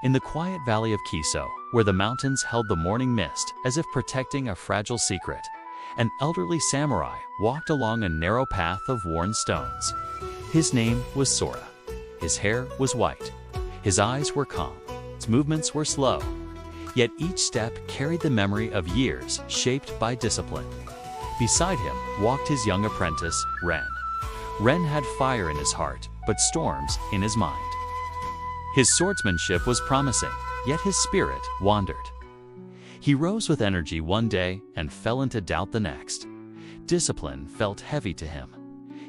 In the quiet valley of Kiso, where the mountains held the morning mist as if protecting a fragile secret, an elderly samurai walked along a narrow path of worn stones. His name was Sora. His hair was white. His eyes were calm. His movements were slow. Yet each step carried the memory of years shaped by discipline. Beside him walked his young apprentice, Ren. Ren had fire in his heart, but storms in his mind. His swordsmanship was promising, yet his spirit wandered. He rose with energy one day and fell into doubt the next. Discipline felt heavy to him.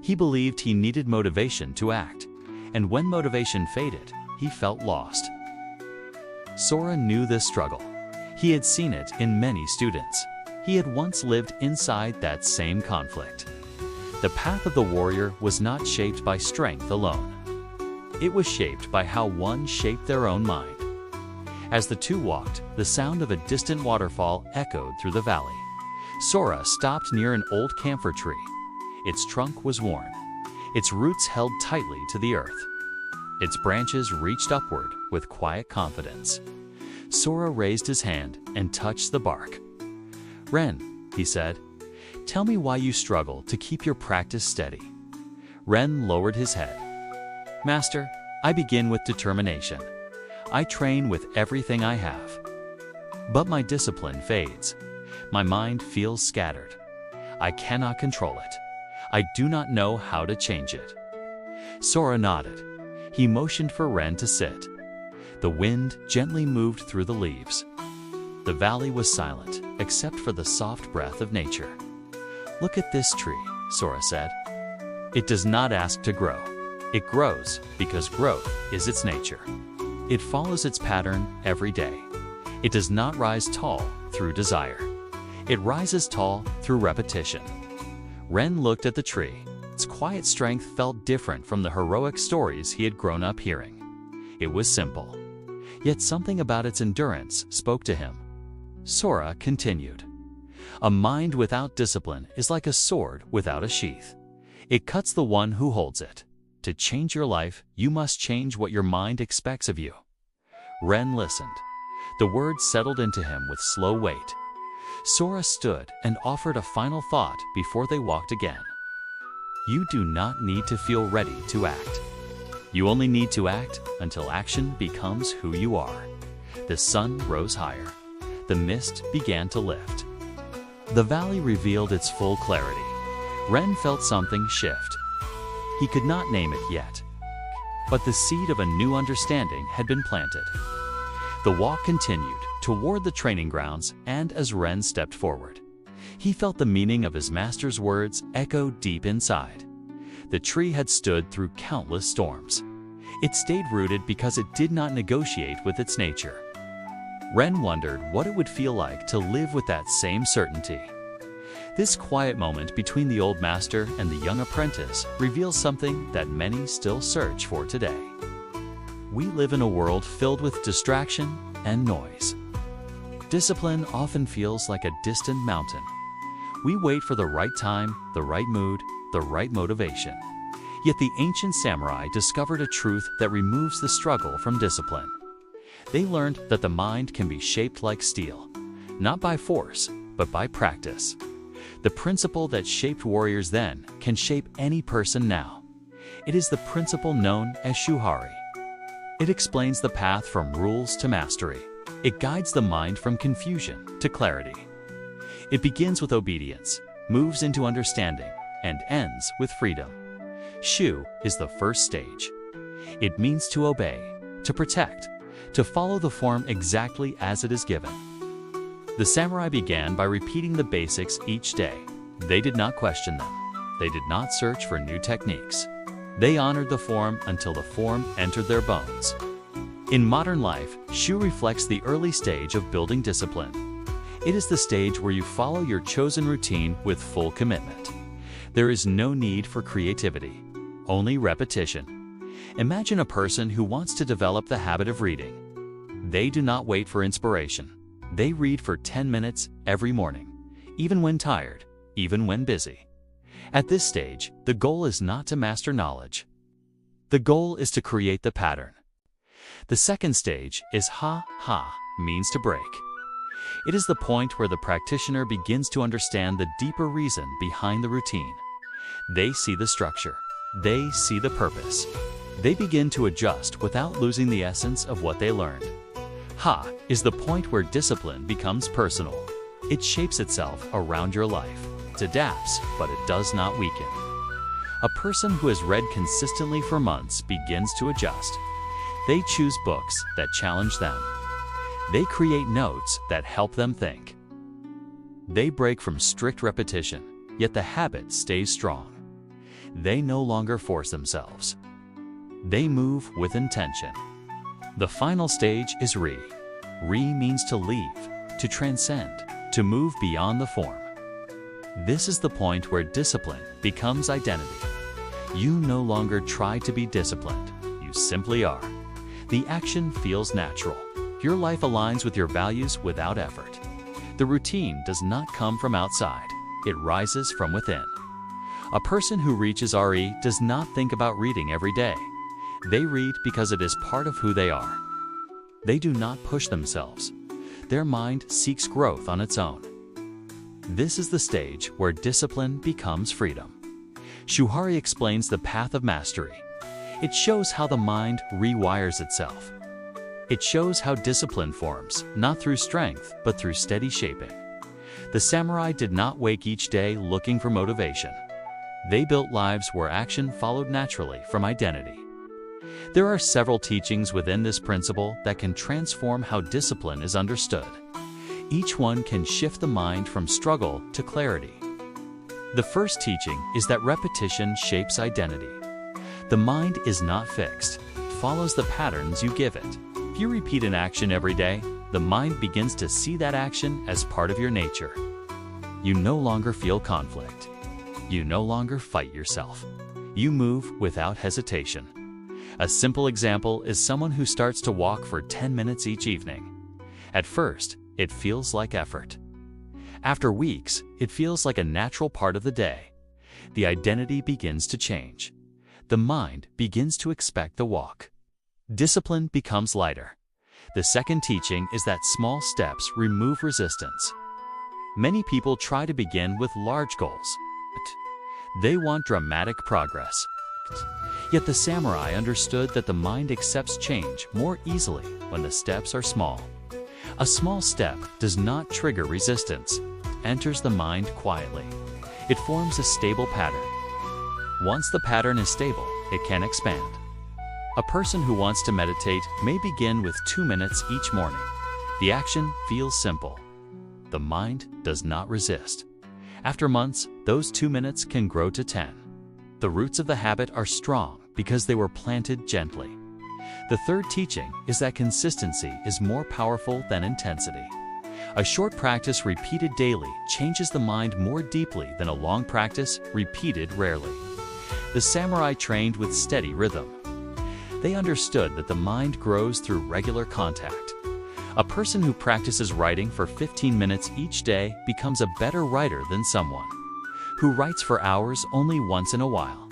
He believed he needed motivation to act, and when motivation faded, he felt lost. Sora knew this struggle. He had seen it in many students. He had once lived inside that same conflict. The path of the warrior was not shaped by strength alone. It was shaped by how one shaped their own mind. As the two walked, the sound of a distant waterfall echoed through the valley. Sora stopped near an old camphor tree. Its trunk was worn. Its roots held tightly to the earth. Its branches reached upward with quiet confidence. Sora raised his hand and touched the bark. "Ren," he said, "tell me why you struggle to keep your practice steady." Ren lowered his head. "Master, I begin with determination. I train with everything I have. But my discipline fades. My mind feels scattered. I cannot control it. I do not know how to change it." Sora nodded. He motioned for Ren to sit. The wind gently moved through the leaves. The valley was silent, except for the soft breath of nature. "Look at this tree," Sora said. "It does not ask to grow. It grows because growth is its nature. It follows its pattern every day. It does not rise tall through desire. It rises tall through repetition." Ren looked at the tree. Its quiet strength felt different from the heroic stories he had grown up hearing. It was simple. Yet something about its endurance spoke to him. Sora continued. "A mind without discipline is like a sword without a sheath. It cuts the one who holds it. To change your life, you must change what your mind expects of you." Ren listened. The words settled into him with slow weight. Sora stood and offered a final thought before they walked again. "You do not need to feel ready to act. You only need to act until action becomes who you are." The sun rose higher. The mist began to lift. The valley revealed its full clarity. Ren felt something shift. He could not name it yet, but the seed of a new understanding had been planted. The walk continued toward the training grounds, and as Ren stepped forward, he felt the meaning of his master's words echo deep inside. The tree had stood through countless storms. It stayed rooted because it did not negotiate with its nature. Ren wondered what it would feel like to live with that same certainty. This quiet moment between the old master and the young apprentice reveals something that many still search for today. We live in a world filled with distraction and noise. Discipline often feels like a distant mountain. We wait for the right time, the right mood, the right motivation. Yet the ancient samurai discovered a truth that removes the struggle from discipline. They learned that the mind can be shaped like steel, not by force, but by practice. The principle that shaped warriors then can shape any person now. It is the principle known as Shuhari. It explains the path from rules to mastery. It guides the mind from confusion to clarity. It begins with obedience, moves into understanding, and ends with freedom. Shu is the first stage. It means to obey, to protect, to follow the form exactly as it is given. The samurai began by repeating the basics each day. They did not question them. They did not search for new techniques. They honored the form until the form entered their bones. In modern life, Shu reflects the early stage of building discipline. It is the stage where you follow your chosen routine with full commitment. There is no need for creativity, only repetition. Imagine a person who wants to develop the habit of reading. They do not wait for inspiration. They read for 10 minutes every morning, even when tired, even when busy. At this stage, the goal is not to master knowledge. The goal is to create the pattern. The second stage is ha, means to break. It is the point where the practitioner begins to understand the deeper reason behind the routine. They see the structure. They see the purpose. They begin to adjust without losing the essence of what they learned. Ha is the point where discipline becomes personal. It shapes itself around your life. It adapts, but it does not weaken. A person who has read consistently for months begins to adjust. They choose books that challenge them. They create notes that help them think. They break from strict repetition, yet the habit stays strong. They no longer force themselves. They move with intention. The final stage is Re. Re means to leave, to transcend, to move beyond the form. This is the point where discipline becomes identity. You no longer try to be disciplined, you simply are. The action feels natural. Your life aligns with your values without effort. The routine does not come from outside, it rises from within. A person who reaches RE does not think about reading every day. They read because it is part of who they are. They do not push themselves. Their mind seeks growth on its own. This is the stage where discipline becomes freedom. Shuhari explains the path of mastery. It shows how the mind rewires itself. It shows how discipline forms, not through strength, but through steady shaping. The samurai did not wake each day looking for motivation. They built lives where action followed naturally from identity. There are several teachings within this principle that can transform how discipline is understood. Each one can shift the mind from struggle to clarity. The first teaching is that repetition shapes identity. The mind is not fixed. It follows the patterns you give it. If you repeat an action every day, the mind begins to see that action as part of your nature. You no longer feel conflict. You no longer fight yourself. You move without hesitation. A simple example is someone who starts to walk for 10 minutes each evening. At first, it feels like effort. After weeks, it feels like a natural part of the day. The identity begins to change. The mind begins to expect the walk. Discipline becomes lighter. The second teaching is that small steps remove resistance. Many people try to begin with large goals. They want dramatic progress. Yet the samurai understood that the mind accepts change more easily when the steps are small. A small step does not trigger resistance. It enters the mind quietly. It forms a stable pattern. Once the pattern is stable, it can expand. A person who wants to meditate may begin with 2 minutes each morning. The action feels simple. The mind does not resist. After months, those 2 minutes can grow to 10. The roots of the habit are strong because they were planted gently. The third teaching is that consistency is more powerful than intensity. A short practice repeated daily changes the mind more deeply than a long practice repeated rarely. The samurai trained with steady rhythm. They understood that the mind grows through regular contact. A person who practices writing for 15 minutes each day becomes a better writer than someone who writes for hours only once in a while.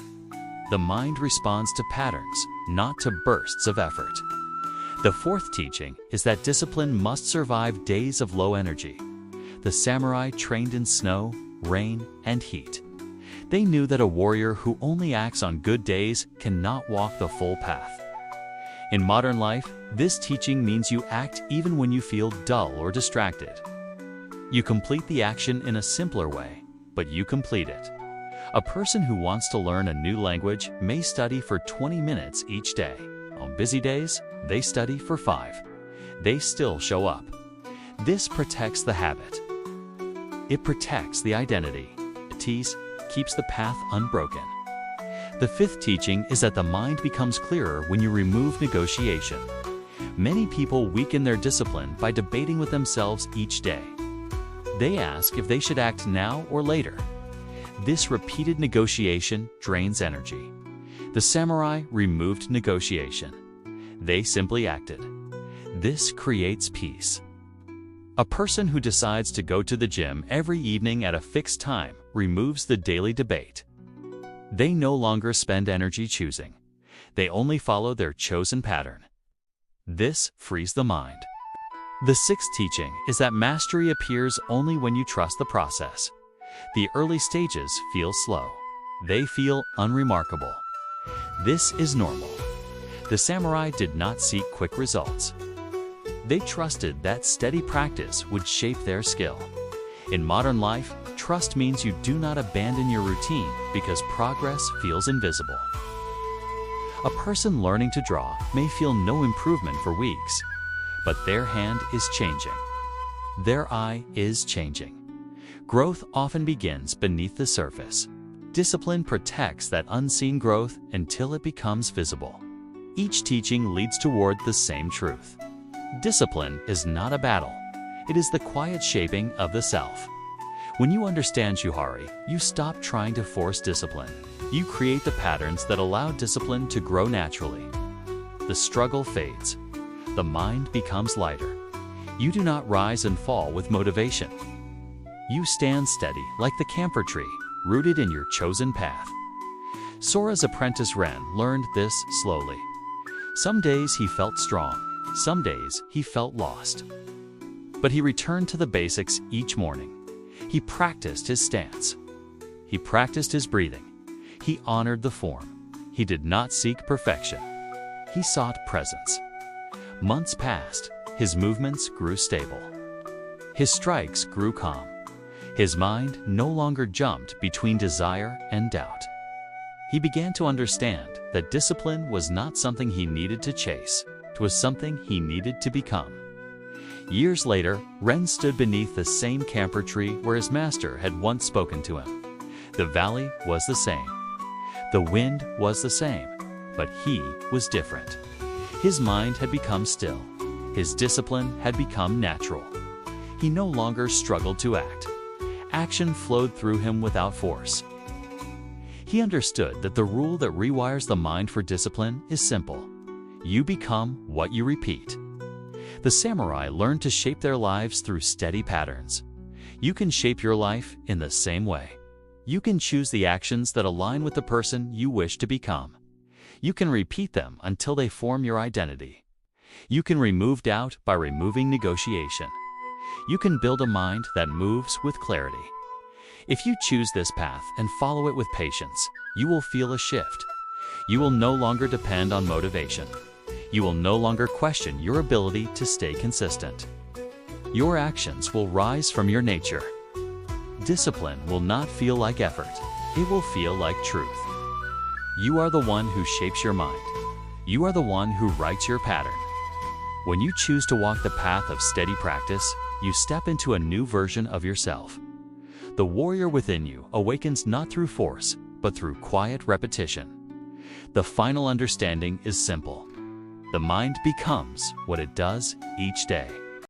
The mind responds to patterns, not to bursts of effort. The fourth teaching is that discipline must survive days of low energy. The samurai trained in snow, rain, and heat. They knew that a warrior who only acts on good days cannot walk the full path. In modern life, this teaching means you act even when you feel dull or distracted. You complete the action in a simpler way, but you complete it. A person who wants to learn a new language may study for 20 minutes each day. On busy days, they study for 5. They still show up. This protects the habit. It protects the identity. It keeps the path unbroken. The fifth teaching is that the mind becomes clearer when you remove negotiation. Many people weaken their discipline by debating with themselves each day. They ask if they should act now or later. This repeated negotiation drains energy. The samurai removed negotiation. They simply acted. This creates peace. A person who decides to go to the gym every evening at a fixed time removes the daily debate. They no longer spend energy choosing. They only follow their chosen pattern. This frees the mind. The sixth teaching is that mastery appears only when you trust the process. The early stages feel slow. They feel unremarkable. This is normal. The samurai did not seek quick results. They trusted that steady practice would shape their skill. In modern life, trust means you do not abandon your routine because progress feels invisible. A person learning to draw may feel no improvement for weeks, but their hand is changing. Their eye is changing. Growth often begins beneath the surface. Discipline protects that unseen growth until it becomes visible. Each teaching leads toward the same truth. Discipline is not a battle. It is the quiet shaping of the self. When you understand Shuhari, you stop trying to force discipline. You create the patterns that allow discipline to grow naturally. The struggle fades. The mind becomes lighter. You do not rise and fall with motivation. You stand steady like the camphor tree, rooted in your chosen path. Sora's apprentice Ren learned this slowly. Some days he felt strong. Some days he felt lost. But he returned to the basics each morning. He practiced his stance. He practiced his breathing. He honored the form. He did not seek perfection. He sought presence. Months passed. His movements grew stable. His strikes grew calm. His mind no longer jumped between desire and doubt. He began to understand that discipline was not something he needed to chase. It was something he needed to become. Years later, Ren stood beneath the same camphor tree where his master had once spoken to him. The valley was the same. The wind was the same, but he was different. His mind had become still. His discipline had become natural. He no longer struggled to act. Action flowed through him without force. He understood that the rule that rewires the mind for discipline is simple. You become what you repeat. The samurai learned to shape their lives through steady patterns. You can shape your life in the same way. You can choose the actions that align with the person you wish to become. You can repeat them until they form your identity. You can remove doubt by removing negotiation. You can build a mind that moves with clarity. If you choose this path and follow it with patience, you will feel a shift. You will no longer depend on motivation. You will no longer question your ability to stay consistent. Your actions will rise from your nature. Discipline will not feel like effort. It will feel like truth. You are the one who shapes your mind. You are the one who writes your pattern. When you choose to walk the path of steady practice, you step into a new version of yourself. The warrior within you awakens not through force, but through quiet repetition. The final understanding is simple. The mind becomes what it does each day.